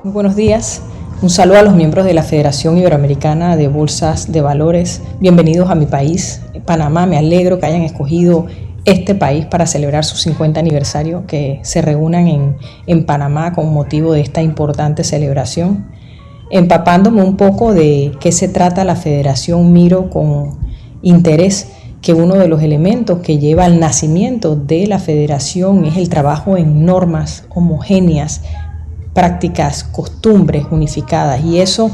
Muy buenos días. Un saludo a los miembros de la Federación Iberoamericana de Bolsas de Valores. Bienvenidos a mi país, Panamá. Me alegro que hayan escogido este país para celebrar su 50 aniversario, que se reúnan en Panamá con motivo de esta importante celebración. Empapándome un poco de qué se trata la Federación, miro con interés que uno de los elementos que lleva al nacimiento de la Federación es el trabajo en normas homogéneas, prácticas, costumbres unificadas, y eso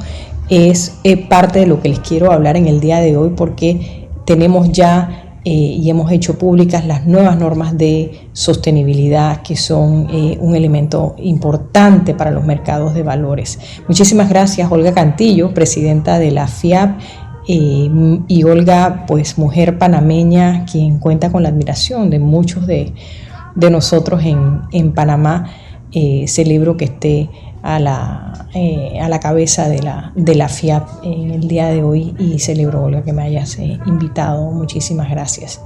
es parte de lo que les quiero hablar en el día de hoy, porque tenemos ya y hemos hecho públicas las nuevas normas de sostenibilidad, que son un elemento importante para los mercados de valores. Muchísimas gracias, Olga Cantillo, presidenta de la FIAP, y Olga, pues mujer panameña, quien cuenta con la admiración de muchos de nosotros en Panamá. Celebro que esté a la cabeza de la FIAP en el día de hoy, y celebro, Olga, que me hayas invitado. Muchísimas gracias.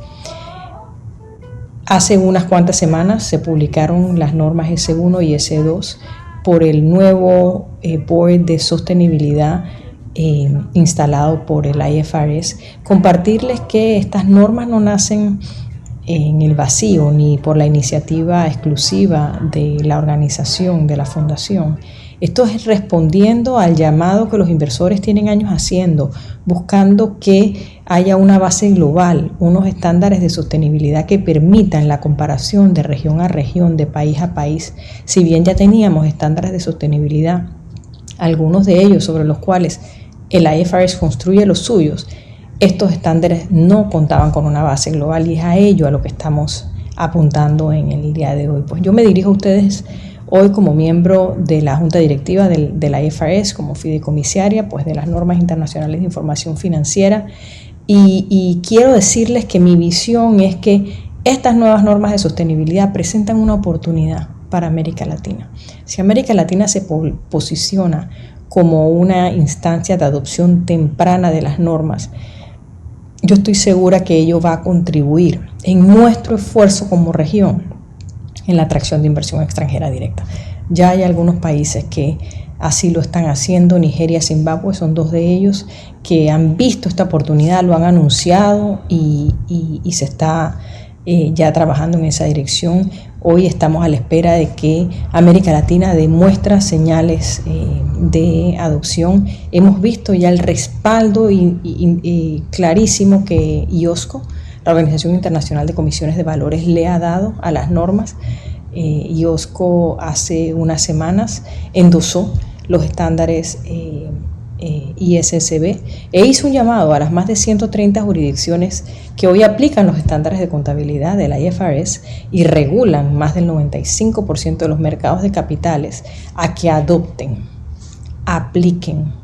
Hace unas cuantas semanas se publicaron las normas S1 y S2 por el nuevo Board de Sostenibilidad instalado por el IFRS. Compartirles que estas normas no nacen en el vacío ni por la iniciativa exclusiva de la organización, de la fundación. Esto es respondiendo al llamado que los inversores tienen años haciendo, buscando que haya una base global, unos estándares de sostenibilidad que permitan la comparación de región a región, de país a país. Si bien ya teníamos estándares de sostenibilidad, algunos de ellos sobre los cuales el IFRS construye los suyos, estos estándares no contaban con una base global, y es a ello a lo que estamos apuntando en el día de hoy. Pues yo me dirijo a ustedes hoy como miembro de la Junta Directiva de la IFRS, como fideicomisaria pues de las normas internacionales de información financiera, y quiero decirles que mi visión es que estas nuevas normas de sostenibilidad presentan una oportunidad para América Latina. Si América Latina se posiciona como una instancia de adopción temprana de las normas, yo estoy segura que ello va a contribuir en nuestro esfuerzo como región en la atracción de inversión extranjera directa. Ya hay algunos países que así lo están haciendo. Nigeria, Zimbabue son dos de ellos que han visto esta oportunidad, lo han anunciado, y se está ya trabajando en esa dirección. Hoy estamos a la espera de que América Latina demuestre señales de adopción. Hemos visto ya el respaldo clarísimo que IOSCO, la Organización Internacional de Comisiones de Valores, le ha dado a las normas. IOSCO hace unas semanas endosó los estándares ISSB e hizo un llamado a las más de 130 jurisdicciones que hoy aplican los estándares de contabilidad de la IFRS y regulan más del 95% de los mercados de capitales a que adopten, apliquen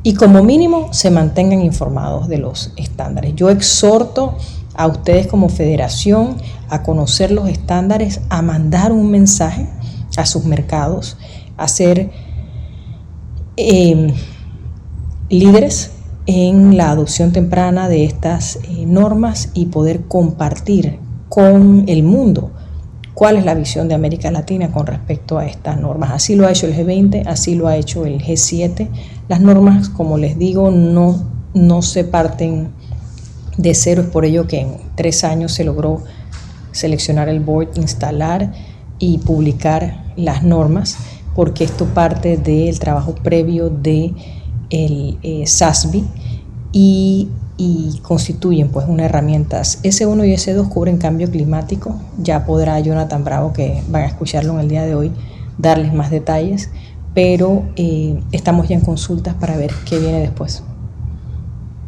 y como mínimo se mantengan informados de los estándares. Yo exhorto a ustedes como federación a conocer los estándares, a mandar un mensaje a sus mercados, a ser líderes en la adopción temprana de estas normas y poder compartir con el mundo cuál es la visión de América Latina con respecto a estas normas. Así lo ha hecho el G20, así lo ha hecho el G7. Las normas, como les digo, no se parten de cero. Es por ello que en 3 años se logró seleccionar el board, instalar y publicar las normas, porque esto parte del trabajo previo de el SASB y constituyen pues una herramienta. S1 y S2 cubren cambio climático. Ya podrá Jonathan Bravo, que van a escucharlo en el día de hoy, darles más detalles, pero estamos ya en consultas para ver qué viene después.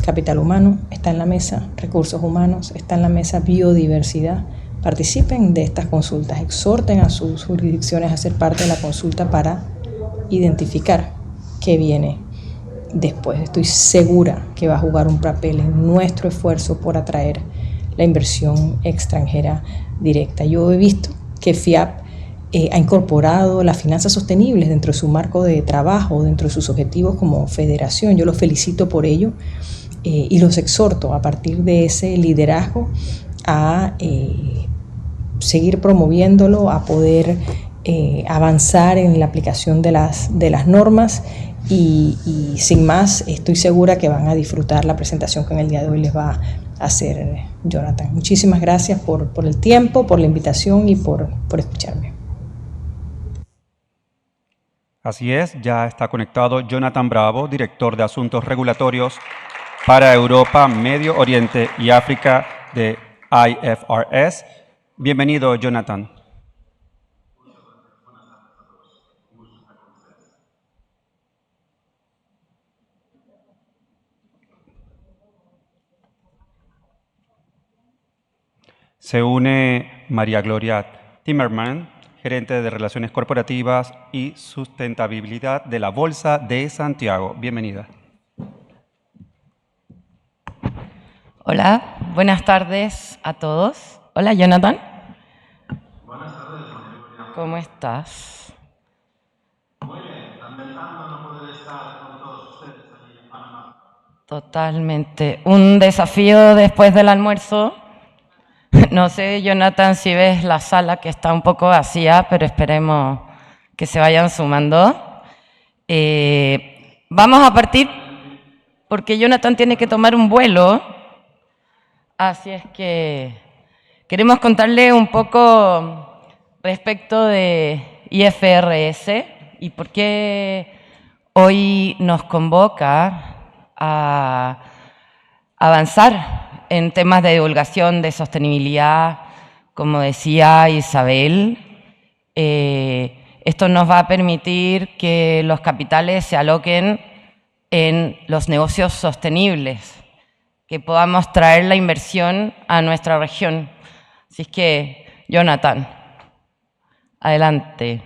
Capital humano está en la mesa, recursos humanos está en la mesa, biodiversidad. Participen de estas consultas, exhorten a sus jurisdicciones a ser parte de la consulta para identificar qué viene después. Estoy segura que va a jugar un papel en nuestro esfuerzo por atraer la inversión extranjera directa. Yo he visto que FIAP ha incorporado las finanzas sostenibles dentro de su marco de trabajo, dentro de sus objetivos como federación. Yo los felicito por ello y los exhorto a partir de ese liderazgo a seguir promoviéndolo, a poder avanzar en la aplicación de las normas y sin más estoy segura que van a disfrutar la presentación que en el día de hoy les va a hacer Jonathan. Muchísimas gracias por el tiempo, por la invitación y por escucharme. Así es, ya está conectado Jonathan Bravo, director de Asuntos Regulatorios para Europa, Medio Oriente y África de IFRS. Bienvenido, Jonathan. Se une María Gloria Timmerman, gerente de Relaciones Corporativas y Sustentabilidad de la Bolsa de Santiago. Bienvenida. Hola, buenas tardes a todos. Hola, Jonathan. Buenas tardes, María Gloria. ¿Cómo estás? Muy bien, lamentando no poder estar con todos ustedes allí en Panamá. Totalmente. Un desafío después del almuerzo. No sé, Jonathan, si ves la sala que está un poco vacía, pero esperemos que se vayan sumando. Vamos a partir porque Jonathan tiene que tomar un vuelo. Así es que queremos contarle un poco respecto de IFRS y por qué hoy nos convoca a avanzar en temas de divulgación de sostenibilidad, como decía Isabel. Esto nos va a permitir que los capitales se aloquen en los negocios sostenibles, que podamos traer la inversión a nuestra región. Así es que, Jonathan, adelante.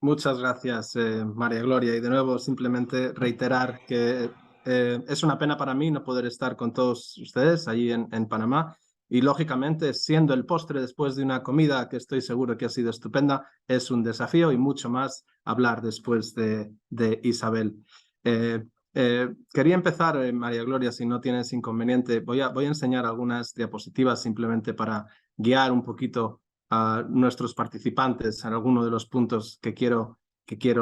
Muchas gracias, María Gloria. Y de nuevo, simplemente reiterar que es una pena para mí no poder estar con todos ustedes allí en Panamá. Y lógicamente, siendo el postre después de una comida que estoy seguro que ha sido estupenda, es un desafío y mucho más hablar después de Isabel. Quería empezar, María Gloria, si no tienes inconveniente, voy a enseñar algunas diapositivas simplemente para guiar un poquito a nuestros participantes en algunos de los puntos que quiero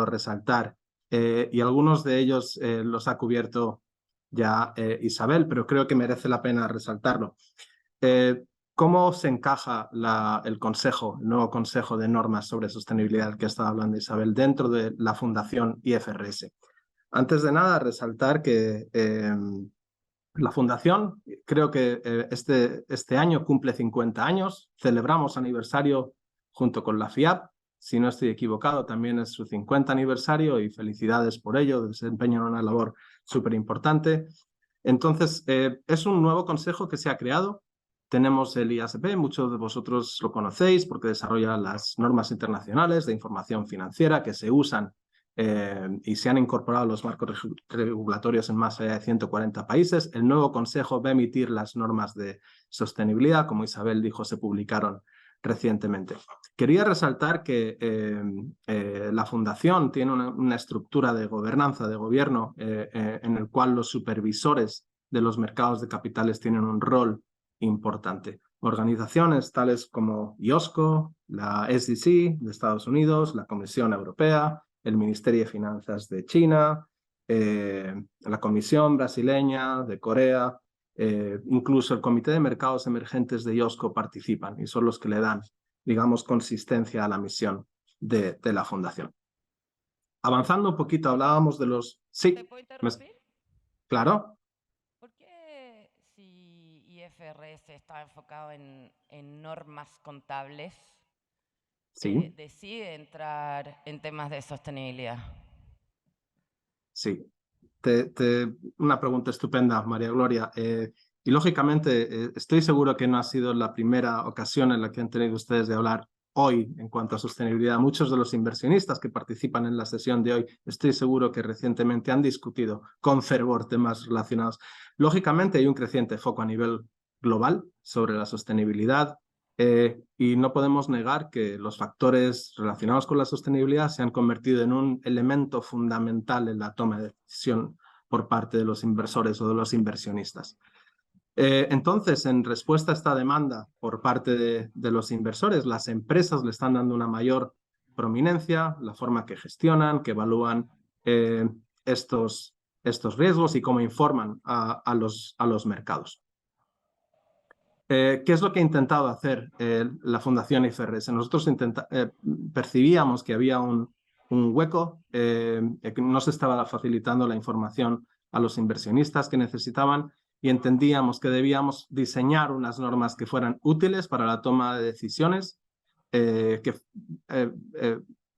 resaltar. Y algunos de ellos los ha cubierto ya Isabel, pero creo que merece la pena resaltarlo. ¿Cómo se encaja el nuevo Consejo de Normas sobre Sostenibilidad del que estaba hablando Isabel dentro de la Fundación IFRS? Antes de nada, resaltar que la Fundación, creo que este año cumple 50 años, celebramos aniversario junto con la FIAP, si no estoy equivocado, también es su 50 aniversario y felicidades por ello, desempeñan una labor súper importante. Entonces, es un nuevo consejo que se ha creado. Tenemos el IASB, muchos de vosotros lo conocéis porque desarrolla las normas internacionales de información financiera que se usan y se han incorporado los marcos regulatorios en más allá de 140 países. El nuevo Consejo va a emitir las normas de sostenibilidad, como Isabel dijo, se publicaron recientemente. Quería resaltar que la Fundación tiene una estructura de gobernanza, de gobierno, en el cual los supervisores de los mercados de capitales tienen un rol importante. Organizaciones tales como IOSCO, la SEC de Estados Unidos, la Comisión Europea, el Ministerio de Finanzas de China, la Comisión Brasileña de Corea, incluso el Comité de Mercados Emergentes de IOSCO participan y son los que le dan, digamos, consistencia a la misión de la Fundación. Avanzando un poquito, hablábamos de los... Sí. ¿Te puedo interrumpir? Claro. ¿Por qué si IFRS está enfocado en normas contables, Sí. decide entrar en temas de sostenibilidad? Sí. Una pregunta estupenda, María Gloria. Y lógicamente, estoy seguro que no ha sido la primera ocasión en la que han tenido ustedes de hablar hoy en cuanto a sostenibilidad. Muchos de los inversionistas que participan en la sesión de hoy, estoy seguro que recientemente han discutido con fervor temas relacionados. Lógicamente, hay un creciente foco a nivel global sobre la sostenibilidad. Y no podemos negar que los factores relacionados con la sostenibilidad se han convertido en un elemento fundamental en la toma de decisión por parte de los inversores o de los inversionistas. Entonces, en respuesta a esta demanda por parte de los inversores, las empresas le están dando una mayor prominencia, la forma que gestionan, que evalúan estos riesgos y cómo informan a los mercados. ¿Qué es lo que ha intentado hacer la Fundación IFRS? Nosotros percibíamos que había un hueco, que no se estaba facilitando la información a los inversionistas que necesitaban y entendíamos que debíamos diseñar unas normas que fueran útiles para la toma de decisiones, que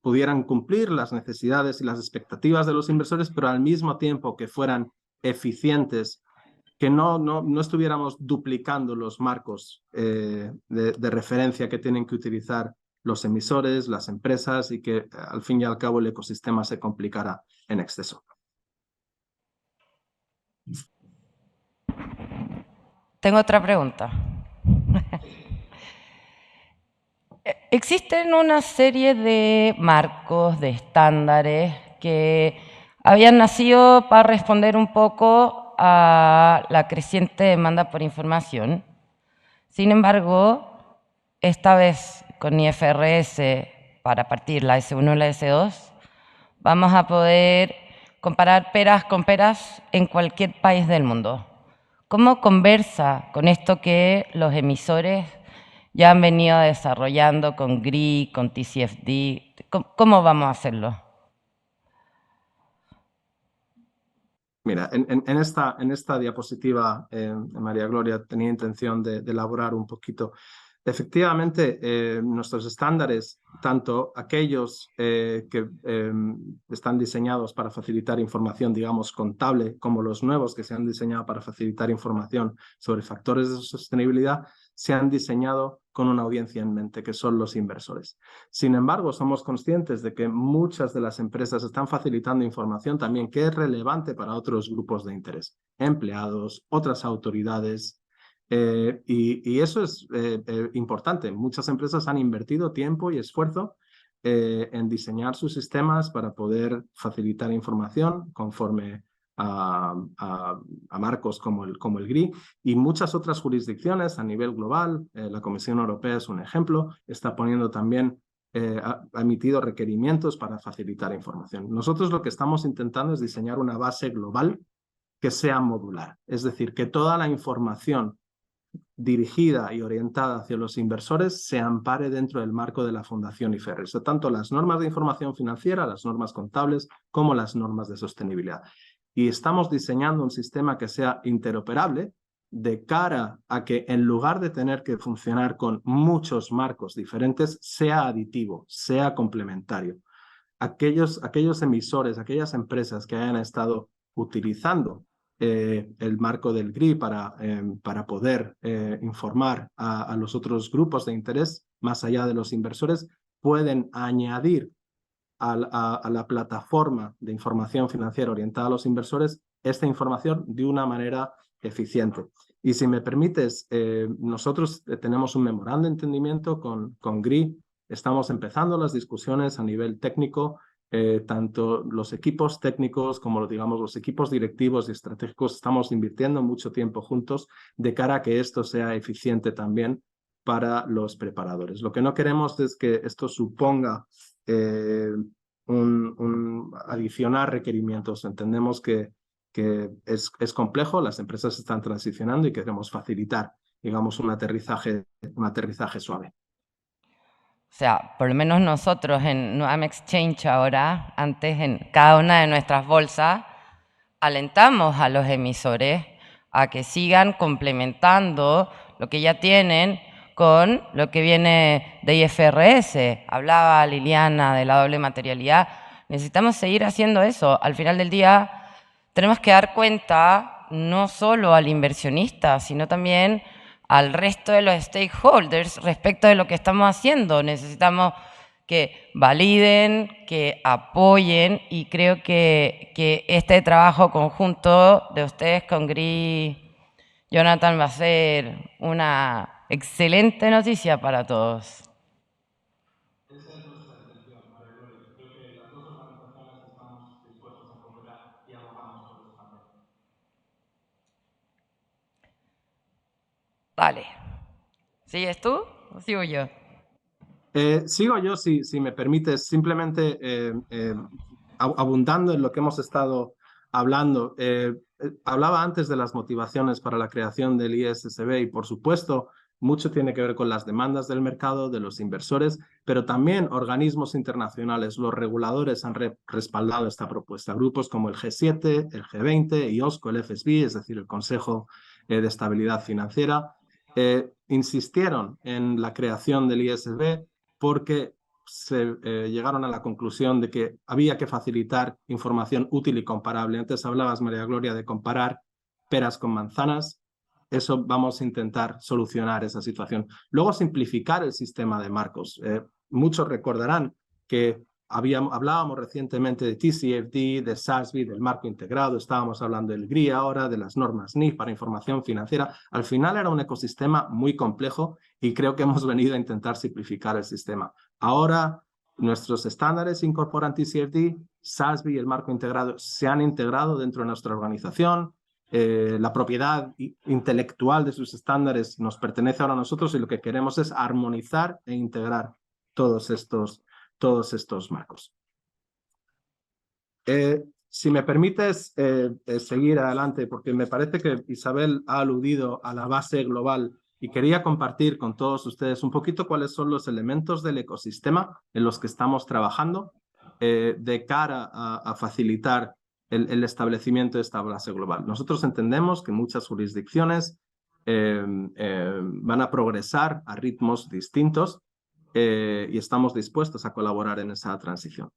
pudieran cumplir las necesidades y las expectativas de los inversores, pero al mismo tiempo que fueran eficientes, que no estuviéramos duplicando los marcos de referencia que tienen que utilizar los emisores, las empresas, y que al fin y al cabo el ecosistema se complicara en exceso. Tengo otra pregunta. Existen una serie de marcos, de estándares que habían nacido para responder un poco a la creciente demanda por información. Sin embargo, esta vez con IFRS, para partir la S1 y la S2, vamos a poder comparar peras con peras en cualquier país del mundo. ¿Cómo conversa con esto que los emisores ya han venido desarrollando con GRI, con TCFD? ¿Cómo vamos a hacerlo? Mira, en esta diapositiva, María Gloria tenía intención de elaborar un poquito. Efectivamente, nuestros estándares, tanto aquellos que están diseñados para facilitar información, digamos, contable, como los nuevos que se han diseñado para facilitar información sobre factores de sostenibilidad, se han diseñado con una audiencia en mente, que son los inversores. Sin embargo, somos conscientes de que muchas de las empresas están facilitando información también que es relevante para otros grupos de interés, empleados, otras autoridades, y eso es importante. Muchas empresas han invertido tiempo y esfuerzo en diseñar sus sistemas para poder facilitar información conforme a marcos como el GRI, y muchas otras jurisdicciones a nivel global. La Comisión Europea es un ejemplo, está poniendo también, ha emitido requerimientos para facilitar información. Nosotros lo que estamos intentando es diseñar una base global que sea modular, es decir, que toda la información dirigida y orientada hacia los inversores se ampare dentro del marco de la Fundación IFRS, tanto las normas de información financiera, las normas contables, como las normas de sostenibilidad. Y estamos diseñando un sistema que sea interoperable de cara a que, en lugar de tener que funcionar con muchos marcos diferentes, sea aditivo, sea complementario. Aquellos emisores, aquellas empresas que hayan estado utilizando el marco del GRI para poder informar a los otros grupos de interés, más allá de los inversores, pueden añadir a la plataforma de información financiera orientada a los inversores esta información de una manera eficiente. Y si me permites, nosotros tenemos un memorando de entendimiento con GRI. Estamos empezando las discusiones a nivel técnico. Tanto los equipos técnicos como, digamos, los equipos directivos y estratégicos estamos invirtiendo mucho tiempo juntos de cara a que esto sea eficiente también para los preparadores. Lo que no queremos es que esto suponga adicionar requerimientos. Entendemos que es complejo, las empresas están transicionando y queremos facilitar, digamos, un aterrizaje suave. O sea, por lo menos nosotros en Nuam Exchange ahora, antes en cada una de nuestras bolsas, alentamos a los emisores a que sigan complementando lo que ya tienen con lo que viene de IFRS. Hablaba Liliana de la doble materialidad. Necesitamos seguir haciendo eso. Al final del día tenemos que dar cuenta no solo al inversionista, sino también al resto de los stakeholders respecto de lo que estamos haciendo. Necesitamos que validen, que apoyen, y creo que este trabajo conjunto de ustedes con GRI, Jonathan, va a ser una excelente noticia para todos. Esa es nuestra intención, María Gloria. Creo que las dos organizaciones estamos dispuestos a cooperar y abogamos por eso también. Vale. ¿Sigues tú o sigo yo? Sigo yo, si me permites, simplemente abundando en lo que hemos estado hablando. Hablaba antes de las motivaciones para la creación del ISSB y, por supuesto, mucho tiene que ver con las demandas del mercado, de los inversores, pero también organismos internacionales. Los reguladores han respaldado esta propuesta. Grupos como el G7, el G20, IOSCO, el FSB, es decir, el Consejo de Estabilidad Financiera, insistieron en la creación del ISSB porque se llegaron a la conclusión de que había que facilitar información útil y comparable. Antes hablabas, María Gloria, de comparar peras con manzanas. Eso vamos a intentar solucionar esa situación. Luego, simplificar el sistema de marcos. Muchos recordarán que hablábamos recientemente de TCFD, de SASB, del marco integrado, estábamos hablando del GRI ahora, de las normas NIF para información financiera. Al final era un ecosistema muy complejo y creo que hemos venido a intentar simplificar el sistema. Ahora nuestros estándares incorporan TCFD, SASB y el marco integrado se han integrado dentro de nuestra organización. La propiedad intelectual de sus estándares nos pertenece ahora a nosotros y lo que queremos es armonizar e integrar todos estos marcos. Si me permites seguir adelante, porque me parece que Isabel ha aludido a la base global y quería compartir con todos ustedes un poquito cuáles son los elementos del ecosistema en los que estamos trabajando de cara a facilitar el establecimiento de esta base global. Nosotros entendemos que muchas jurisdicciones van a progresar a ritmos distintos y estamos dispuestos a colaborar en esa transición.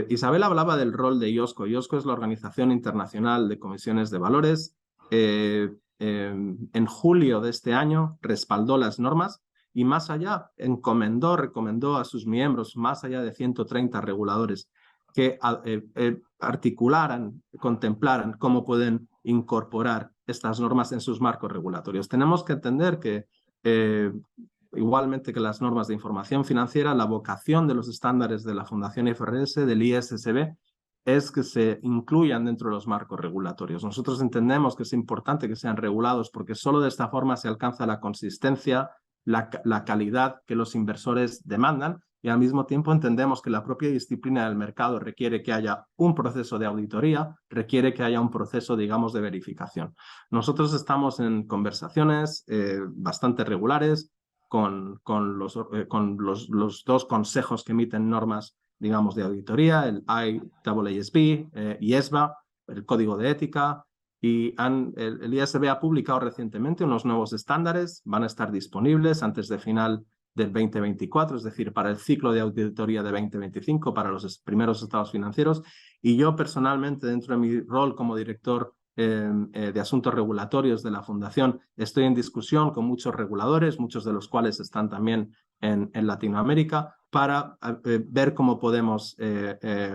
Isabel hablaba del rol de IOSCO. IOSCO es la Organización Internacional de Comisiones de Valores. En julio de este año respaldó las normas y más allá recomendó a sus miembros, más allá de 130 reguladores, que articularan, contemplaran cómo pueden incorporar estas normas en sus marcos regulatorios. Tenemos que entender que igualmente que las normas de información financiera, la vocación de los estándares de la Fundación IFRS, del ISSB, es que se incluyan dentro de los marcos regulatorios. Nosotros entendemos que es importante que sean regulados porque solo de esta forma se alcanza la consistencia, la calidad que los inversores demandan y al mismo tiempo entendemos que la propia disciplina del mercado requiere que haya un proceso de auditoría, requiere que haya un proceso, digamos, de verificación. Nosotros estamos en conversaciones bastante regulares con los dos consejos que emiten normas, digamos, de auditoría, el IAASB y ESBA, el Código de Ética, y el ISB ha publicado recientemente unos nuevos estándares, van a estar disponibles antes de final del 2024, es decir, para el ciclo de auditoría de 2025, para los primeros estados financieros, y yo personalmente, dentro de mi rol como director de asuntos regulatorios de la Fundación, estoy en discusión con muchos reguladores, muchos de los cuales están también en Latinoamérica, para ver cómo podemos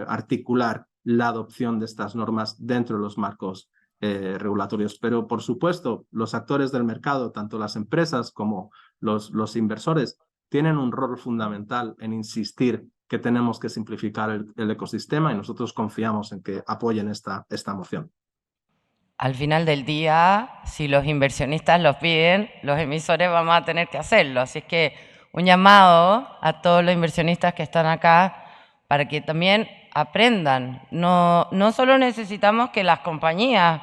articular la adopción de estas normas dentro de los marcos regulatorios. Pero, por supuesto, los actores del mercado, tanto las empresas como los inversores, tienen un rol fundamental en insistir que tenemos que simplificar el ecosistema y nosotros confiamos en que apoyen esta moción. Al final del día, si los inversionistas lo piden, los emisores vamos a tener que hacerlo. Así es que un llamado a todos los inversionistas que están acá para que también aprendan. No solo necesitamos que las compañías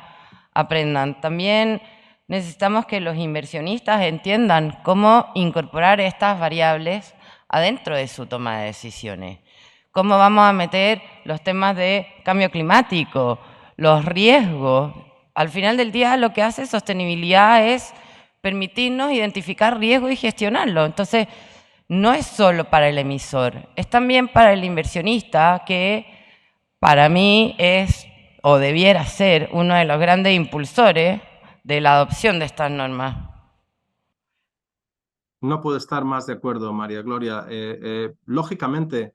aprendan, también necesitamos que los inversionistas entiendan cómo incorporar estas variables adentro de su toma de decisiones. Cómo vamos a meter los temas de cambio climático, los riesgos. Al final del día lo que hace sostenibilidad es permitirnos identificar riesgo y gestionarlo. Entonces, no es solo para el emisor, es también para el inversionista, que para mí es o debiera ser uno de los grandes impulsores de la adopción de estas normas. No puedo estar más de acuerdo, María Gloria. Lógicamente,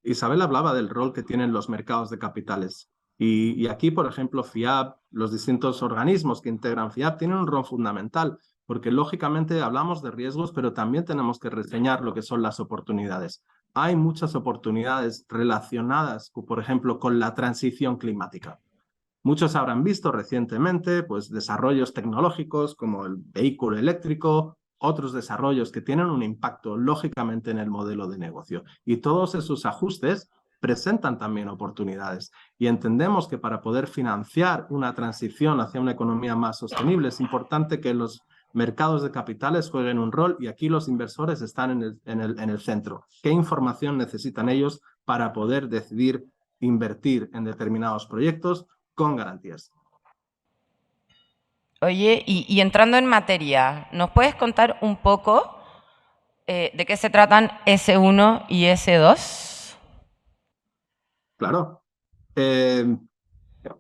Isabel hablaba del rol que tienen los mercados de capitales. Y aquí, por ejemplo, FIAP, los distintos organismos que integran FIAP tienen un rol fundamental, porque lógicamente hablamos de riesgos, pero también tenemos que reseñar lo que son las oportunidades. Hay muchas oportunidades relacionadas, por ejemplo, con la transición climática. Muchos habrán visto recientemente pues, desarrollos tecnológicos como el vehículo eléctrico otros desarrollos que tienen un impacto lógicamente en el modelo de negocio. Y todos esos ajustes presentan también oportunidades. Y entendemos que para poder financiar una transición hacia una economía más sostenible es importante que los mercados de capitales jueguen un rol y aquí los inversores están en el centro. ¿Qué información necesitan ellos para poder decidir invertir en determinados proyectos con garantías? Oye, y entrando en materia, ¿nos puedes contar un poco de qué se tratan S1 y S2? Claro.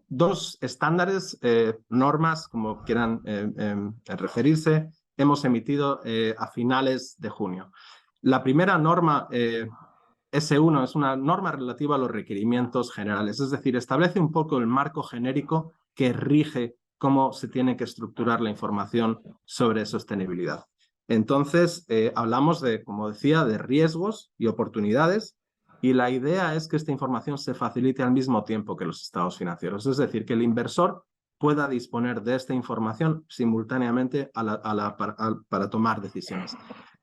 Dos estándares, normas, como quieran referirse, hemos emitido a finales de junio. La primera norma, S1, es una norma relativa a los requerimientos generales, es decir, establece un poco el marco genérico que rige cómo se tiene que estructurar la información sobre sostenibilidad. Entonces, hablamos de, como decía, de riesgos y oportunidades, y la idea es que esta información se facilite al mismo tiempo que los estados financieros, es decir, que el inversor pueda disponer de esta información simultáneamente para tomar decisiones.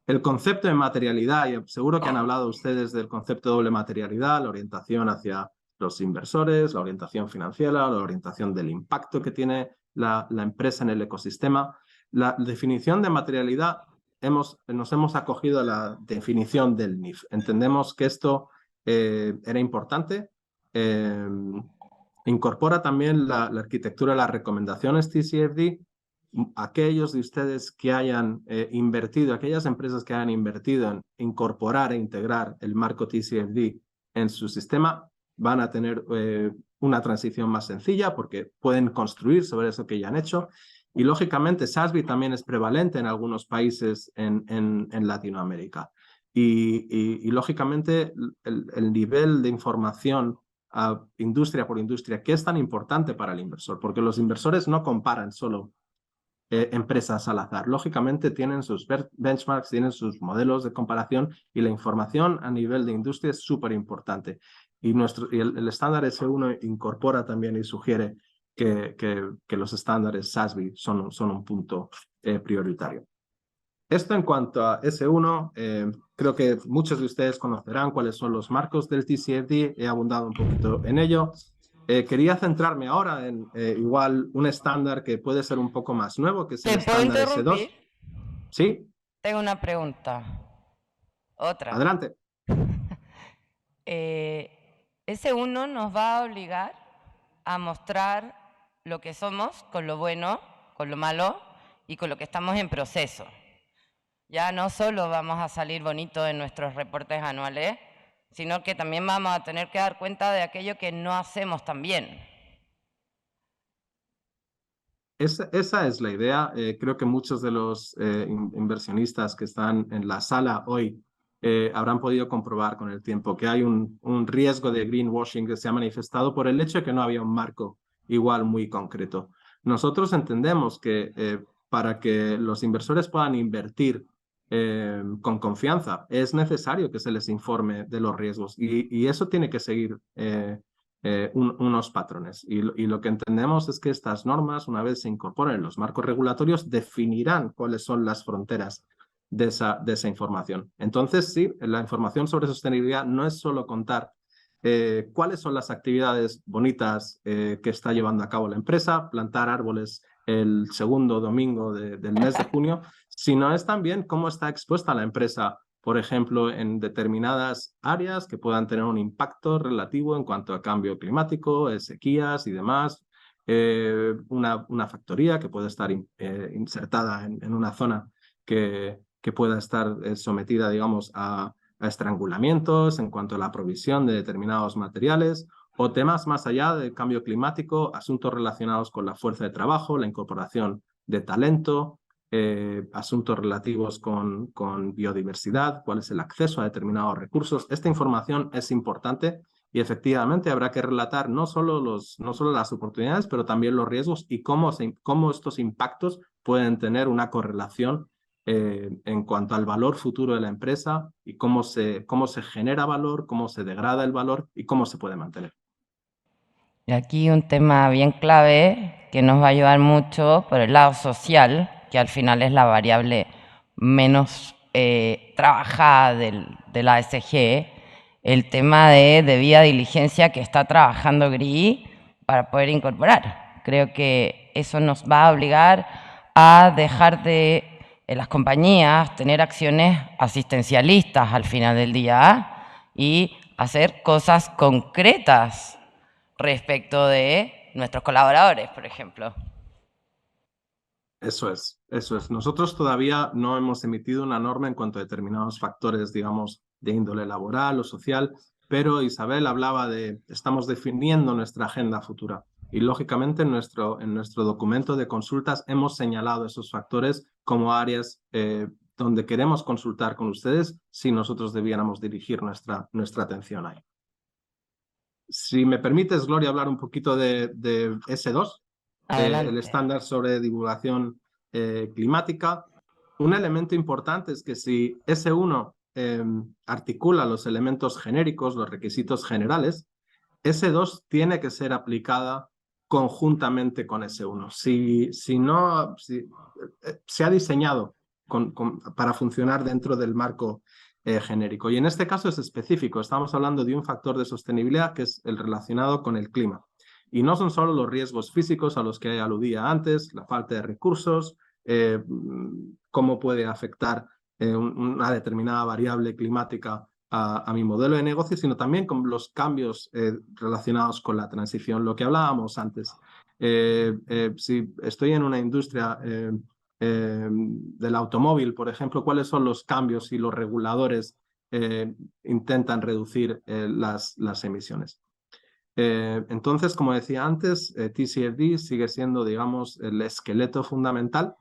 El concepto de materialidad, y seguro que han hablado ustedes del concepto de doble materialidad, la orientación hacia los inversores, la orientación financiera, la orientación del impacto que tiene la empresa en el ecosistema. La definición de materialidad, nos hemos acogido a la definición del NIF. Entendemos que esto era importante. Incorpora también la arquitectura de las recomendaciones TCFD. Aquellos de ustedes que hayan invertido, aquellas empresas que hayan invertido en incorporar e integrar el marco TCFD en su sistema, van a tener una transición más sencilla porque pueden construir sobre eso que ya han hecho. Y lógicamente SASB también es prevalente en algunos países en Latinoamérica. Y lógicamente el nivel de información industria por industria, que es tan importante para el inversor, porque los inversores no comparan solo empresas al azar. Lógicamente tienen sus benchmarks, tienen sus modelos de comparación y la información a nivel de industria es súper importante. Y el estándar S1 incorpora también y sugiere que los estándares SASB son un punto prioritario. Esto en cuanto a S1, creo que muchos de ustedes conocerán cuáles son los marcos del TCFD, he abundado un poquito en ello. Quería centrarme ahora en igual un estándar que puede ser un poco más nuevo, que es el estándar S2. ¿Sí? Tengo una pregunta. Otra. Adelante. S1 nos va a obligar a mostrar lo que somos con lo bueno, con lo malo y con lo que estamos en proceso. Ya no solo vamos a salir bonitos en nuestros reportes anuales, sino que también vamos a tener que dar cuenta de aquello que no hacemos tan bien. Esa es la idea. Creo que muchos de los inversionistas que están en la sala hoy habrán podido comprobar con el tiempo que hay un riesgo de greenwashing que se ha manifestado por el hecho de que no había un marco igual muy concreto. Nosotros entendemos que para que los inversores puedan invertir con confianza, es necesario que se les informe de los riesgos y eso tiene que seguir unos patrones. Y lo que entendemos es que estas normas, una vez se incorporen en los marcos regulatorios, definirán cuáles son las fronteras de esa información. Entonces, sí, la información sobre sostenibilidad no es solo contar cuáles son las actividades bonitas que está llevando a cabo la empresa, plantar árboles el segundo domingo del mes de junio, sino es también cómo está expuesta la empresa, por ejemplo, en determinadas áreas que puedan tener un impacto relativo en cuanto a cambio climático, sequías y demás. Una factoría que puede estar insertada en una zona que pueda estar sometida, digamos, a estrangulamientos en cuanto a la provisión de determinados materiales, o temas más allá del cambio climático, asuntos relacionados con la fuerza de trabajo, la incorporación de talento, asuntos relativos con biodiversidad, cuál es el acceso a determinados recursos. Esta información es importante y efectivamente habrá que relatar no solo las oportunidades, pero también los riesgos y cómo estos impactos pueden tener una correlación en cuanto al valor futuro de la empresa y cómo se genera valor, cómo se degrada el valor y cómo se puede mantener. Y aquí un tema bien clave que nos va a ayudar mucho por el lado social, que al final es la variable menos trabajada de la ASG, el tema de debida diligencia que está trabajando GRI para poder incorporar. Creo que eso nos va a obligar a dejar de, en las compañías, tener acciones asistencialistas al final del día y hacer cosas concretas respecto de nuestros colaboradores, por ejemplo. Eso es, eso es. Nosotros todavía no hemos emitido una norma en cuanto a determinados factores, digamos, de índole laboral o social, pero Isabel hablaba de, estamos definiendo nuestra agenda futura y lógicamente en nuestro documento de consultas hemos señalado esos factores como áreas donde queremos consultar con ustedes si nosotros debiéramos dirigir nuestra atención ahí. Si me permites, Gloria, hablar un poquito de S2. El estándar sobre divulgación climática. Un elemento importante es que si S1 articula los elementos genéricos, los requisitos generales, S2 tiene que ser aplicada conjuntamente con S1. Si se ha diseñado para funcionar dentro del marco genérico. Y en este caso es específico. Estamos hablando de un factor de sostenibilidad que es el relacionado con el clima. Y no son solo los riesgos físicos a los que aludía antes, la falta de recursos, cómo puede afectar una determinada variable climática a mi modelo de negocio, sino también con los cambios relacionados con la transición, lo que hablábamos antes. Si estoy en una industria del automóvil, por ejemplo, ¿cuáles son los cambios y los reguladores intentan reducir las emisiones? Entonces, como decía antes, TCFD sigue siendo, digamos, el esqueleto fundamental.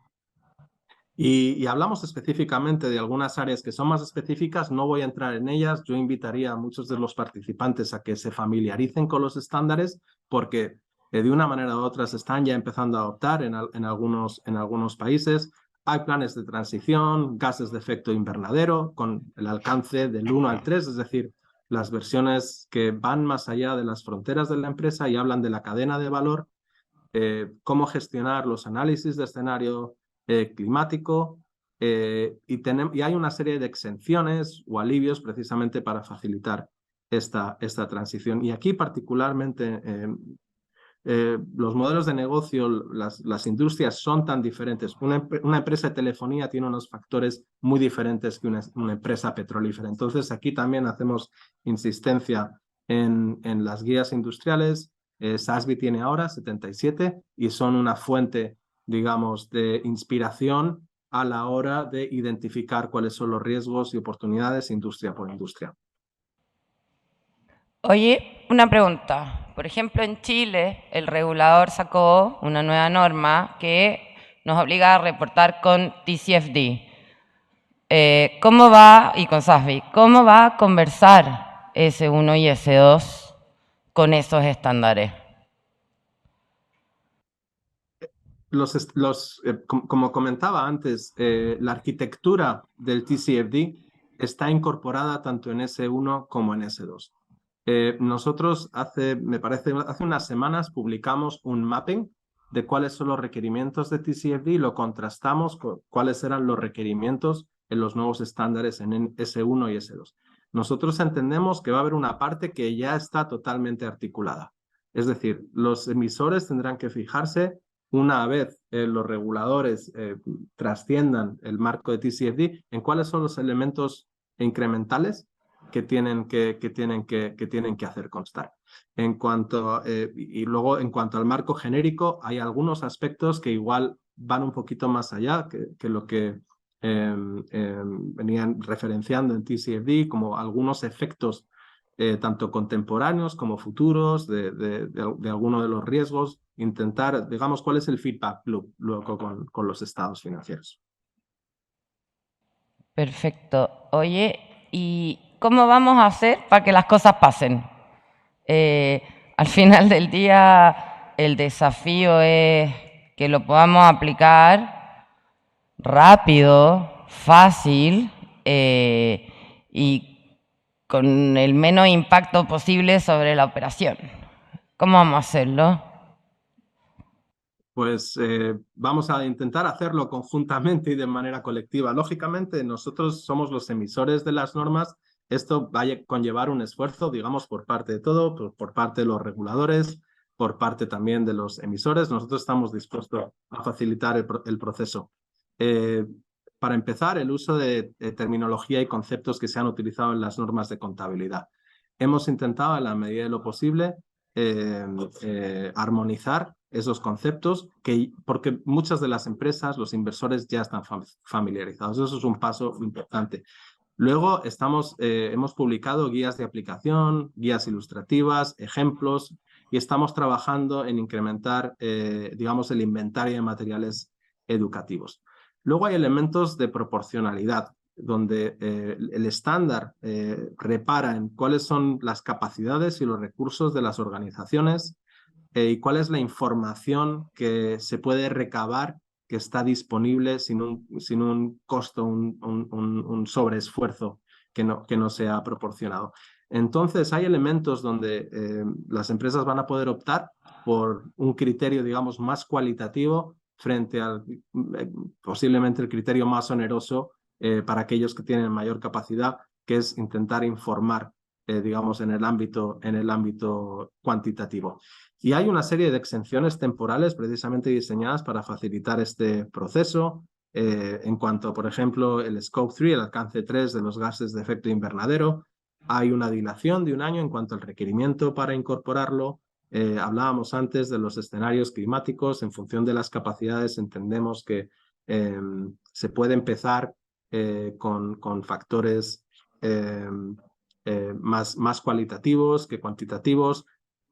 Y hablamos específicamente de algunas áreas que son más específicas, no voy a entrar en ellas, yo invitaría a muchos de los participantes a que se familiaricen con los estándares porque de una manera u otra se están ya empezando a adoptar en algunos países. Hay planes de transición, gases de efecto invernadero con el alcance del 1 al 3, es decir, las versiones que van más allá de las fronteras de la empresa y hablan de la cadena de valor, cómo gestionar los análisis de escenario climático y hay una serie de exenciones o alivios precisamente para facilitar esta transición. Y aquí particularmente los modelos de negocio, las industrias son tan diferentes. Una empresa de telefonía tiene unos factores muy diferentes que una empresa petrolífera. Entonces aquí también hacemos insistencia en las guías industriales. SASB tiene ahora 77 y son una fuente, digamos, de inspiración a la hora de identificar cuáles son los riesgos y oportunidades industria por industria. Oye, una pregunta. Por ejemplo, en Chile, el regulador sacó una nueva norma que nos obliga a reportar con TCFD. ¿Cómo va, y con SASB, cómo va a conversar S1 y S2 con esos estándares? Como comentaba antes, la arquitectura del TCFD está incorporada tanto en S1 como en S2. Nosotros me parece, hace unas semanas publicamos un mapping de cuáles son los requerimientos de TCFD y lo contrastamos con cuáles eran los requerimientos en los nuevos estándares en S1 y S2. Nosotros entendemos que va a haber una parte que ya está totalmente articulada. Es decir, los emisores tendrán que fijarse una vez los reguladores trasciendan el marco de TCFD en cuáles son los elementos incrementales que tienen que hacer constar. Y luego, en cuanto al marco genérico, hay algunos aspectos que igual van un poquito más allá que lo que venían referenciando en TCFD, como algunos efectos tanto contemporáneos como futuros de alguno de los riesgos, intentar, digamos, cuál es el feedback loop luego con los estados financieros. Perfecto. Oye, ¿y cómo vamos a hacer para que las cosas pasen? Al final del día, el desafío es que lo podamos aplicar rápido, fácil y con el menos impacto posible sobre la operación. ¿Cómo vamos a hacerlo? Pues vamos a intentar hacerlo conjuntamente y de manera colectiva. Lógicamente, nosotros somos los emisores de las normas. Esto va a conllevar un esfuerzo, digamos, por parte de todo, por parte de los reguladores, por parte también de los emisores. Nosotros estamos dispuestos a facilitar el proceso. Para empezar, el uso de terminología y conceptos que se han utilizado en las normas de contabilidad. Hemos intentado, en la medida de lo posible, armonizar esos conceptos, porque muchas de las empresas, los inversores ya están familiarizados. Eso es un paso importante. Luego hemos publicado guías de aplicación, guías ilustrativas, ejemplos, y estamos trabajando en incrementar, digamos, el inventario de materiales educativos. Luego hay elementos de proporcionalidad, donde el estándar repara en cuáles son las capacidades y los recursos de las organizaciones y cuál es la información que se puede recabar que está disponible sin un costo, un sobreesfuerzo que no sea proporcionado. Entonces, hay elementos donde las empresas van a poder optar por un criterio, digamos, más cualitativo frente al posiblemente el criterio más oneroso para aquellos que tienen mayor capacidad, que es intentar informar, digamos, en el ámbito cuantitativo. Y hay una serie de exenciones temporales precisamente diseñadas para facilitar este proceso en cuanto, por ejemplo, el Scope 3, el alcance 3 de los gases de efecto invernadero. Hay una dilación de un año en cuanto al requerimiento para incorporarlo. Hablábamos antes de los escenarios climáticos. En función de las capacidades entendemos que se puede empezar con factores más cualitativos que cuantitativos.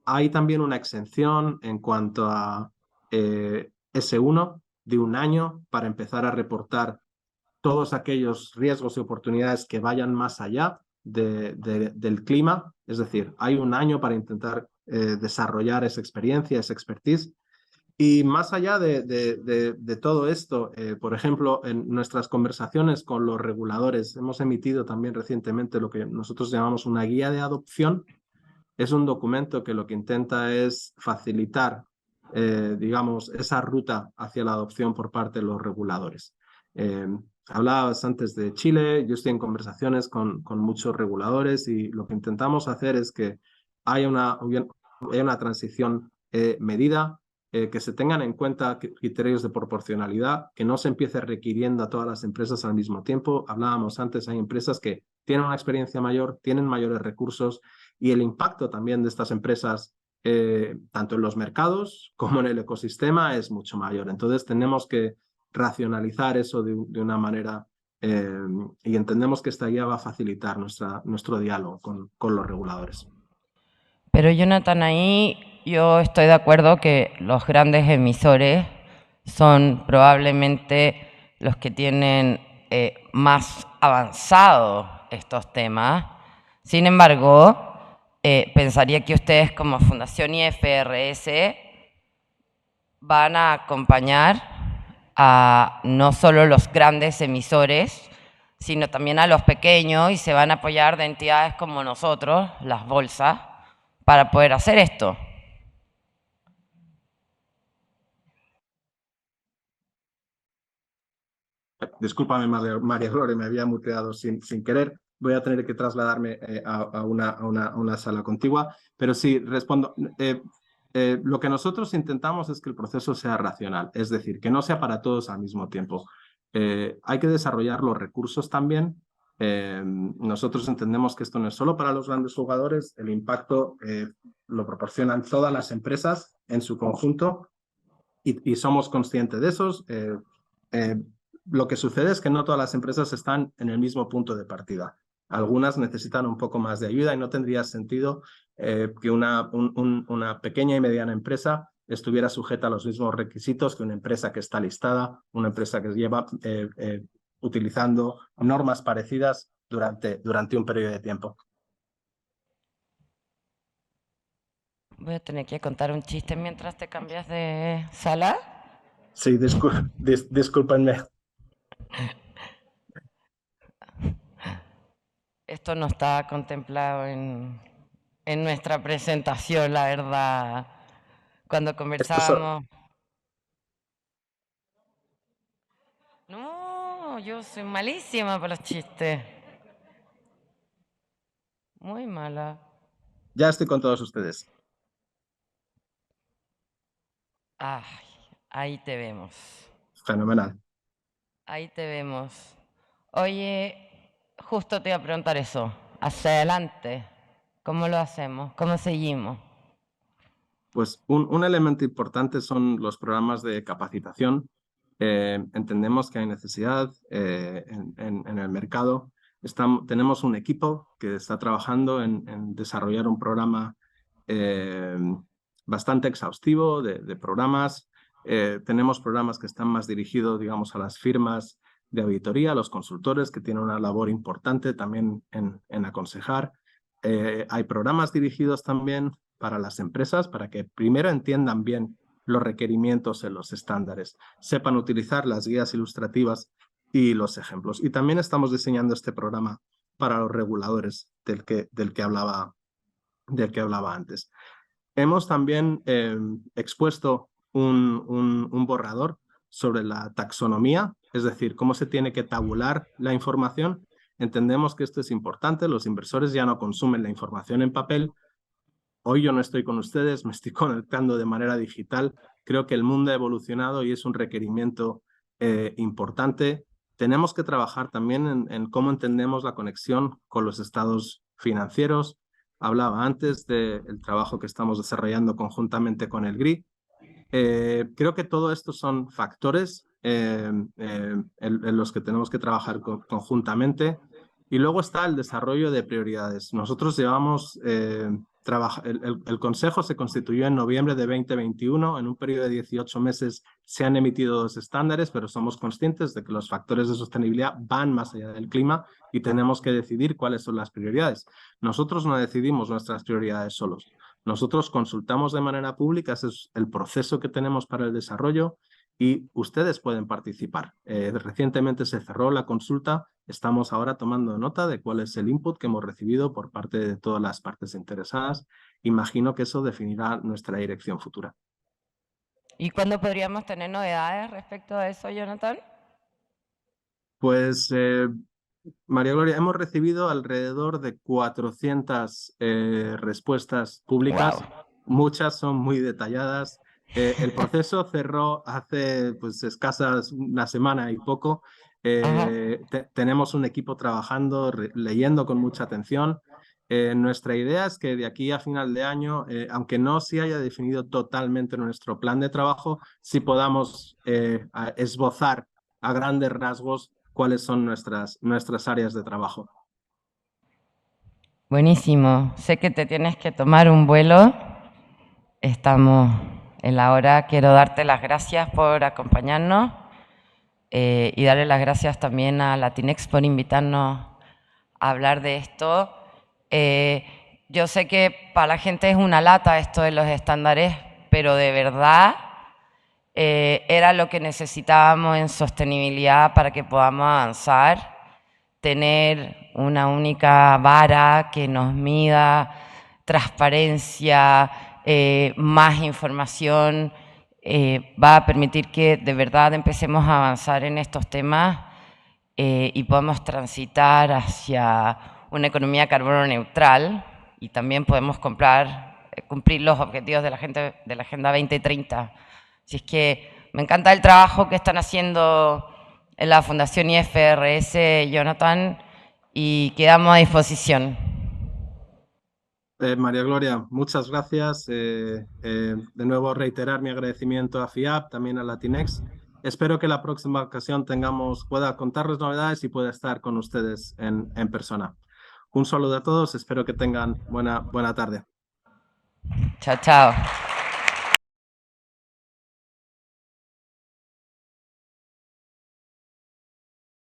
Hay también una exención en cuanto a S1 de un año para empezar a reportar todos aquellos riesgos y oportunidades que vayan más allá del clima. Es decir, hay un año para intentar desarrollar esa experiencia, esa expertise. Y más allá de todo esto, por ejemplo, en nuestras conversaciones con los reguladores, hemos emitido también recientemente lo que nosotros llamamos una guía de adopción. Es un documento que lo que intenta es facilitar, digamos, esa ruta hacia la adopción por parte de los reguladores. Hablabas antes de Chile, yo estoy en conversaciones con muchos reguladores y lo que intentamos hacer es que haya una transición medida, que se tengan en cuenta criterios de proporcionalidad, que no se empiece requiriendo a todas las empresas al mismo tiempo. Hablábamos antes, hay empresas que tienen una experiencia mayor, tienen mayores recursos, y el impacto también de estas empresas, tanto en los mercados como en el ecosistema, es mucho mayor. Entonces tenemos que racionalizar eso de una manera y entendemos que esta guía va a facilitar nuestro diálogo con los reguladores. Pero Jonathan, ahí yo estoy de acuerdo que los grandes emisores son probablemente los que tienen más avanzados estos temas. Sin embargo, pensaría que ustedes como Fundación IFRS van a acompañar a no solo los grandes emisores, sino también a los pequeños, y se van a apoyar de entidades como nosotros, las bolsas, para poder hacer esto. Discúlpame, María Gloria, me había muteado sin querer. Voy a tener que trasladarme a una sala contigua, pero sí, respondo. Lo que nosotros intentamos es que el proceso sea racional, es decir, que no sea para todos al mismo tiempo. Hay que desarrollar los recursos también. Nosotros entendemos que esto no es solo para los grandes jugadores, el impacto lo proporcionan todas las empresas en su conjunto y somos conscientes de esos. Lo que sucede es que no todas las empresas están en el mismo punto de partida. Algunas necesitan un poco más de ayuda y no tendría sentido que una pequeña y mediana empresa estuviera sujeta a los mismos requisitos que una empresa que está listada, una empresa que lleva utilizando normas parecidas durante un periodo de tiempo. Voy a tener que contar un chiste mientras te cambias de sala. Sí, discúlpenme. Esto no está contemplado en nuestra presentación, la verdad. Cuando conversábamos... No, yo soy malísima para los chistes. Muy mala. Ya estoy con todos ustedes. Ay, ahí te vemos. Fenomenal. Ahí te vemos. Oye, justo te iba a preguntar eso. Hacia adelante, ¿cómo lo hacemos? ¿Cómo seguimos? Pues un elemento importante son los programas de capacitación. Entendemos que hay necesidad en el mercado. Tenemos un equipo que está trabajando en desarrollar un programa bastante exhaustivo de programas. Tenemos programas que están más dirigidos, digamos, a las firmas de auditoría, a los consultores, que tienen una labor importante también en aconsejar. Hay programas dirigidos también para las empresas, para que primero entiendan bien los requerimientos en los estándares, sepan utilizar las guías ilustrativas y los ejemplos. Y también estamos diseñando este programa para los reguladores del que hablaba antes. Hemos también expuesto un borrador sobre la taxonomía, es decir, cómo se tiene que tabular la información. Entendemos que esto es importante, los inversores ya no consumen la información en papel. Hoy yo no estoy con ustedes, me estoy conectando de manera digital. Creo que el mundo ha evolucionado y es un requerimiento importante. Tenemos que trabajar también en cómo entendemos la conexión con los estados financieros. Hablaba antes del trabajo que estamos desarrollando conjuntamente con el GRI. Creo que todo esto son factores en los que tenemos que trabajar conjuntamente. Y luego está el desarrollo de prioridades. Nosotros llevamos el Consejo se constituyó en noviembre de 2021. En un periodo de 18 meses se han emitido 2 estándares, pero somos conscientes de que los factores de sostenibilidad van más allá del clima y tenemos que decidir cuáles son las prioridades. Nosotros no decidimos nuestras prioridades solos. Nosotros consultamos de manera pública, ese es el proceso que tenemos para el desarrollo y ustedes pueden participar. Recientemente se cerró la consulta. Estamos ahora tomando nota de cuál es el input que hemos recibido por parte de todas las partes interesadas. Imagino que eso definirá nuestra dirección futura. ¿Y cuándo podríamos tener novedades respecto a eso, Jonathan? Pues, María Gloria, hemos recibido alrededor de 400 respuestas públicas. Wow. Muchas son muy detalladas. El proceso cerró hace pues escasas una semana y poco. Tenemos un equipo trabajando, leyendo con mucha atención. Nuestra idea es que de aquí a final de año, aunque no se haya definido totalmente nuestro plan de trabajo, sí podamos esbozar a grandes rasgos cuáles son nuestras áreas de trabajo. Buenísimo. Sé que te tienes que tomar un vuelo. Estamos en la hora. Quiero darte las gracias por acompañarnos y darle las gracias también a Latinex por invitarnos a hablar de esto. Yo sé que para la gente es una lata esto de los estándares, pero de verdad era lo que necesitábamos en sostenibilidad para que podamos avanzar, tener una única vara que nos mida transparencia, más información, va a permitir que de verdad empecemos a avanzar en estos temas y podamos transitar hacia una economía carbono neutral y también podemos cumplir los objetivos de la Agenda 2030. Así es que me encanta el trabajo que están haciendo en la Fundación IFRS, Jonathan, y quedamos a disposición. María Gloria, muchas gracias. De nuevo reiterar mi agradecimiento a FIAP, también a Latinex. Espero que la próxima ocasión pueda contarles novedades y pueda estar con ustedes en persona. Un saludo a todos, espero que tengan buena tarde. Chao, chao.